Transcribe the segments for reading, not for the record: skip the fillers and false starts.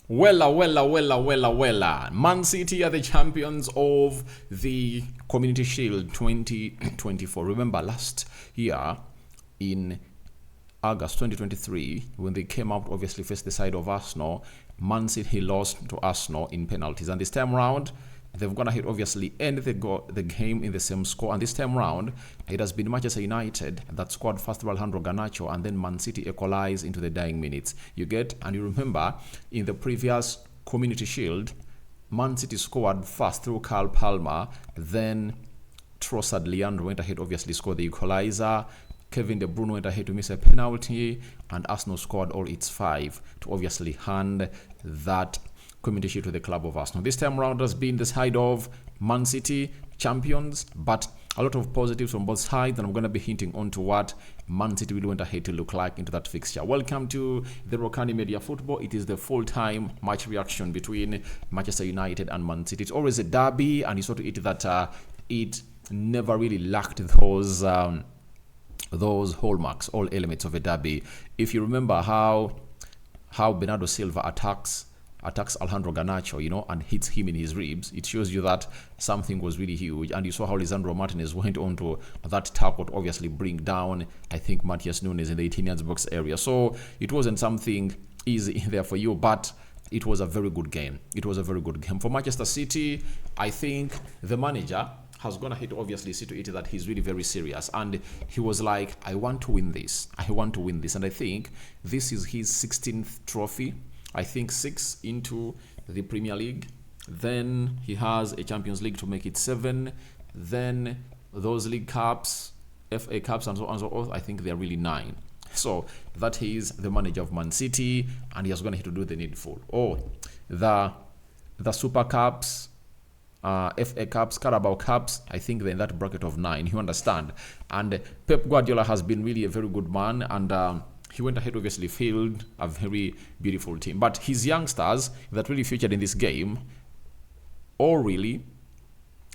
Wella. Man City are the champions of the Community Shield 2024. Remember last year in August 2023, when they came out, obviously faced the side of Arsenal, Man City lost to Arsenal in penalties. And this time round, they've gone ahead, obviously, end the game in the same score. And this time round, it has been Manchester United that scored first of Alejandro Garnacho, and then Man City equalized into the dying minutes. You get? And you remember, in the previous Community Shield, Man City scored first through Carl Palmer, then Trossard Leandro went ahead, obviously scored the equalizer. Kevin De Bruyne went ahead to miss a penalty, and Arsenal scored all its 5 to obviously hand that Community Shield to the club of Arsenal. This time around has been the side of Man City champions, but a lot of positives from both sides, and I'm going to be hinting on to what Man City will went ahead to look like into that fixture. Welcome to the Rokani Media Football. It is the full-time match reaction between Manchester United and Man City. It's always a derby, and you saw to it that it never really lacked those hallmarks, all elements of a derby. If you remember how Bernardo Silva attacks Alejandro Garnacho, and hits him in his ribs, it shows you that something was really huge. And you saw how Lisandro Martinez went on to that tackle to obviously bring down, I think, Matthias Nunes in the 18 box area. So it wasn't something easy in there for you, but it was a very good game. It was a very good game. For Manchester City, I think the manager has gone ahead to obviously see to it that he's really very serious, and he was like, I want to win this, and I think this is his 16th trophy. I think 6 into the Premier League, then he has a Champions League to make it 7, then those League Cups, FA Cups, and so on and so forth. I think they're really 9. So that he is the manager of Man City, and he has gone ahead to do the needful. The Super Cups, FA Cups, Carabao Cups, I think they're in that bracket of 9, you understand. And Pep Guardiola has been really a very good man, and he went ahead, obviously field a very beautiful team. But his youngsters that really featured in this game, O'Reilly,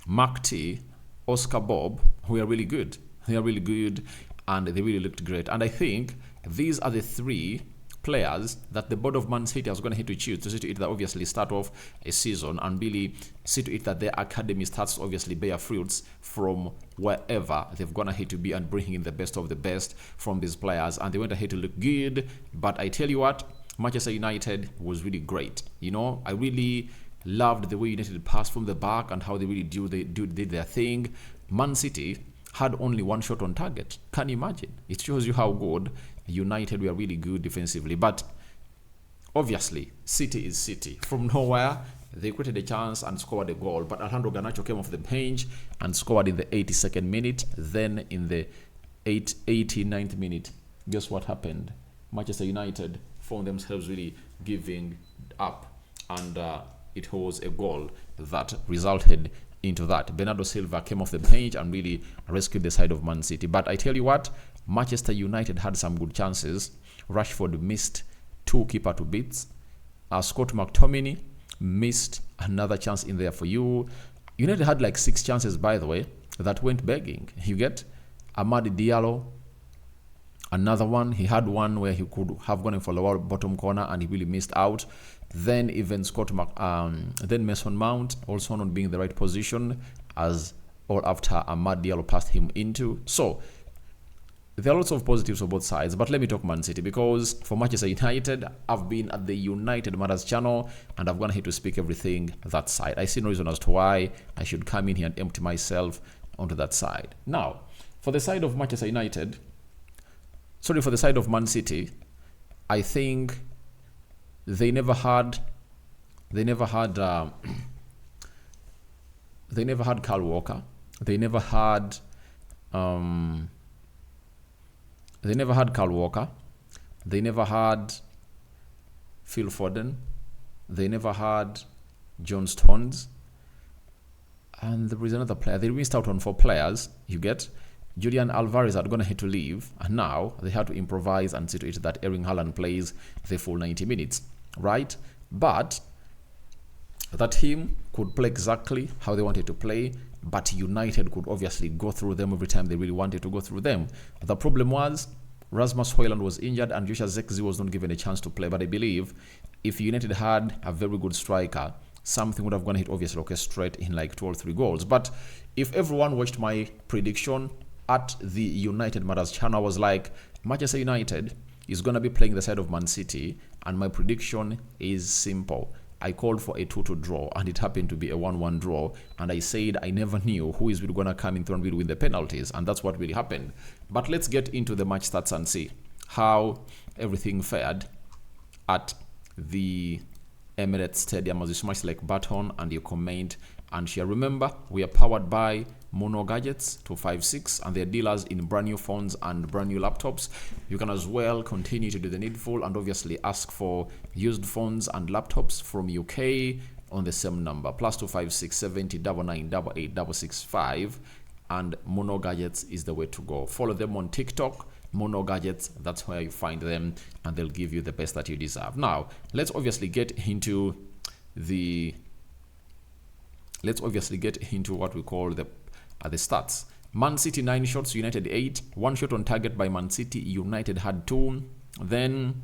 Mark T, Oscar Bob, who are really good. They are really good, and they really looked great. And I think these are the 3 players that the board of Man City has going to choose to see to it that obviously start off a season and really see to it that their academy starts to obviously bear fruits from wherever they've gone ahead to be, and bringing in the best of the best from these players. And they went ahead to look good. But I tell you what, Manchester United was really great. I really loved the way United passed from the back and how they really did their thing. Man City had only 1 shot on target. Can you imagine? It shows you how good United were, really good defensively. But obviously, City is City. From nowhere, they created a chance and scored a goal. But Alejandro Garnacho came off the bench and scored in the 82nd minute. Then in the 89th minute, guess what happened? Manchester United found themselves really giving up. And it was a goal that resulted into that. Bernardo Silva came off the bench and really rescued the side of Man City. But I tell you what, Manchester United had some good chances. Rashford missed 2 keeper to beats. Scott McTominay missed another chance in there for you. United had like 6 chances, by the way, that went begging. You get Amadi Diallo, another one. He had one where he could have gone in for lower bottom corner and he really missed out. Then even then Mason Mount also not being in the right position as all after Amad Diallo passed him into. So there are lots of positives for both sides, but let me talk Man City, because for Manchester United, I've been at the United Matters channel and I've gone here to speak everything that side. I see no reason as to why I should come in here and empty myself onto that side. Now, for the side of Manchester United, for the side of Man City, I think they never had Kyle Walker. They never had Kyle Walker. They never had Phil Foden. They never had John Stones. And there is another player. They missed out on 4 players. You get Julian Alvarez had gone ahead to leave, and now they had to improvise and see to it that Erling Haaland plays the full 90 minutes, right? But that team could play exactly how they wanted to play, but United could obviously go through them every time they really wanted to go through them. The problem was Rasmus Højlund was injured and Joshua Zirkzee was not given a chance to play, but I believe if United had a very good striker, something would have gone hit obviously okay straight in like 2 or 3 goals. But if everyone watched my prediction at the United Matters channel, I was like, Manchester United is going to be playing the side of Man City, and my prediction is simple. I called for a 2-2 draw, and it happened to be a 1-1 draw. And I said I never knew who is really going to come in through and will win the penalties, and that's what really happened. But let's get into the match stats and see how everything fared at the Emirates Stadium. As you smash like button and you comment and share. Remember, we are powered by Mono Gadgets 256 and their dealers in brand new phones and brand new laptops. You can as well continue to do the needful and obviously ask for used phones and laptops from UK on the same number, +256 70 99 88 665, and Mono Gadgets is the way to go. Follow them on TikTok, Mono Gadgets, that's where you find them, and they'll give you the best that you deserve. Now, let's obviously get into what we call the stats. Man City 9 shots, United 8. 1 shot on target by Man City, United had 2. Then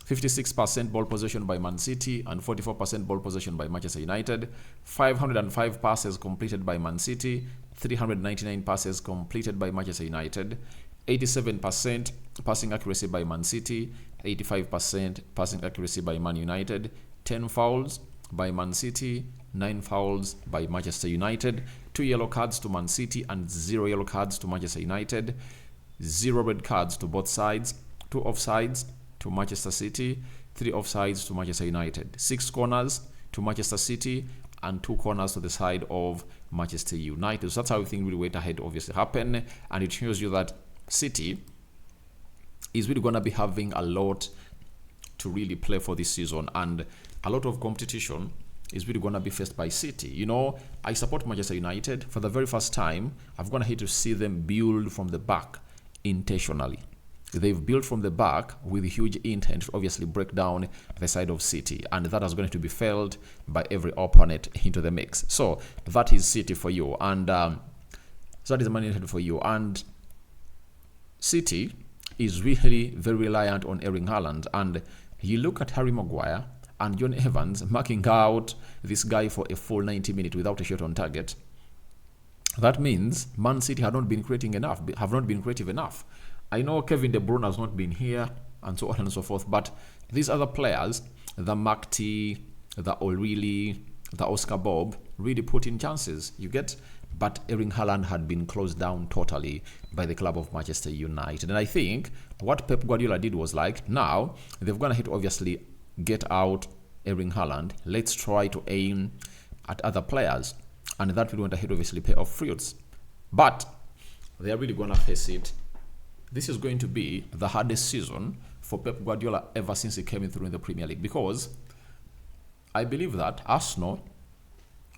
56% ball possession by Man City and 44% ball possession by Manchester United. 505 passes completed by Man City, 399 passes completed by Manchester United. 87% passing accuracy by Man City, 85% passing accuracy by Man United. 10 fouls by Man City, 9 fouls by Manchester United. 2 yellow cards to Man City and 0 yellow cards to Manchester United. 0 red cards to both sides. 2 offsides to Manchester City. 3 offsides to Manchester United. 6 corners to Manchester City and 2 corners to the side of Manchester United. So that's how everything really went ahead obviously happened, and it shows you that City is really going to be having a lot to really play for this season, and a lot of competition is really going to be faced by City. You know, I support Manchester United. For the very first time, I've gone ahead to see them build from the back intentionally. They've built from the back with huge intent to obviously break down the side of City, and that is going to be felt by every opponent into the mix. So that is City for you, and that is Man United for you. And City is really very reliant on Erling Haaland, and you look at Harry Maguire and John Evans marking out this guy for a full 90 minutes without a shot on target. That means Man City have not been creative enough. I know Kevin De Bruyne has not been here and so on and so forth, but these other players, the Mark T, the O'Reilly, the Oscar Bob, really put in chances, you get? But Erling Haaland had been closed down totally by the club of Manchester United. And I think what Pep Guardiola did was like, now they've gone ahead to obviously get out Erling Haaland. Let's try to aim at other players. And that will went ahead obviously pay off fruits. But they are really going to face it. This is going to be the hardest season for Pep Guardiola ever since he came in through in the Premier League, because I believe that Arsenal,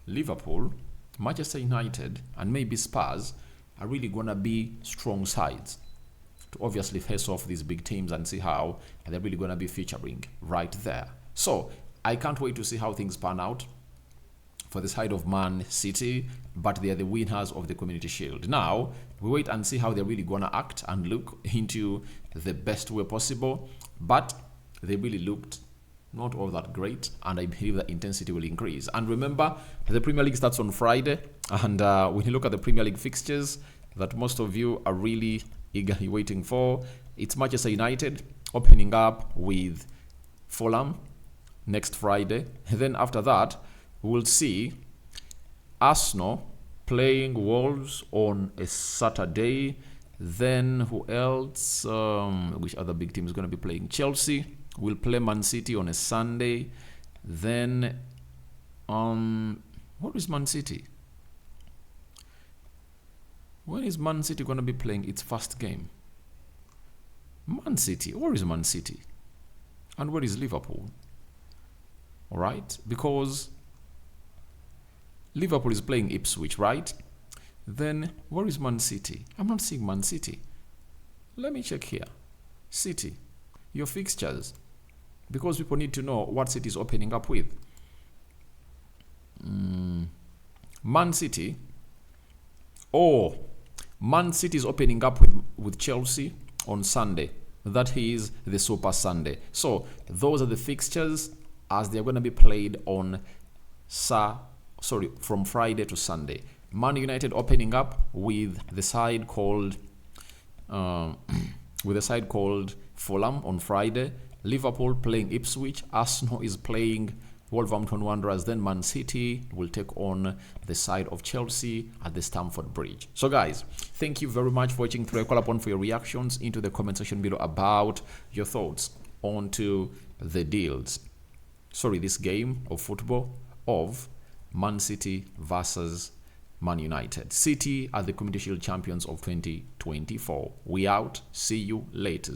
Liverpool, Manchester United, and maybe Spurs are really going to be strong sides to obviously face off these big teams and see how they're really going to be featuring right there. So I can't wait to see how things pan out for the side of Man City, but they are the winners of the Community Shield. Now, we wait and see how they're really going to act and look into the best way possible, but they really looked not all that great, and I believe the intensity will increase. And remember, the Premier League starts on Friday, and when you look at the Premier League fixtures that most of you are really eagerly waiting for, it's Manchester United opening up with Fulham next Friday. And then after that, we'll see Arsenal playing Wolves on a Saturday. Then who else? Which other big team is going to be playing? Chelsea will play Man City on a Sunday. Then what is Man City? When is Man City going to be playing its first game? Man City. Where is Man City? And where is Liverpool? All right, because Liverpool is playing Ipswich, right? Then where is Man City? I'm not seeing Man City. Let me check here. City, your fixtures, because people need to know what City is opening up with. Man City. Oh, Man City is opening up with Chelsea on Sunday. That is the Super Sunday. So those are the fixtures as they're going to be played on from Friday to Sunday. Man United opening up with the side called Fulham on Friday. Liverpool playing Ipswich. Arsenal is playing Wolverhampton Wanderers. Then Man City will take on the side of Chelsea at the Stamford Bridge. So guys, thank you very much for watching through. I call upon for your reactions into the comment section below about your thoughts onto the this game of football of Man City versus Man United. City are the Community Shield champions of 2024. We out. See you later.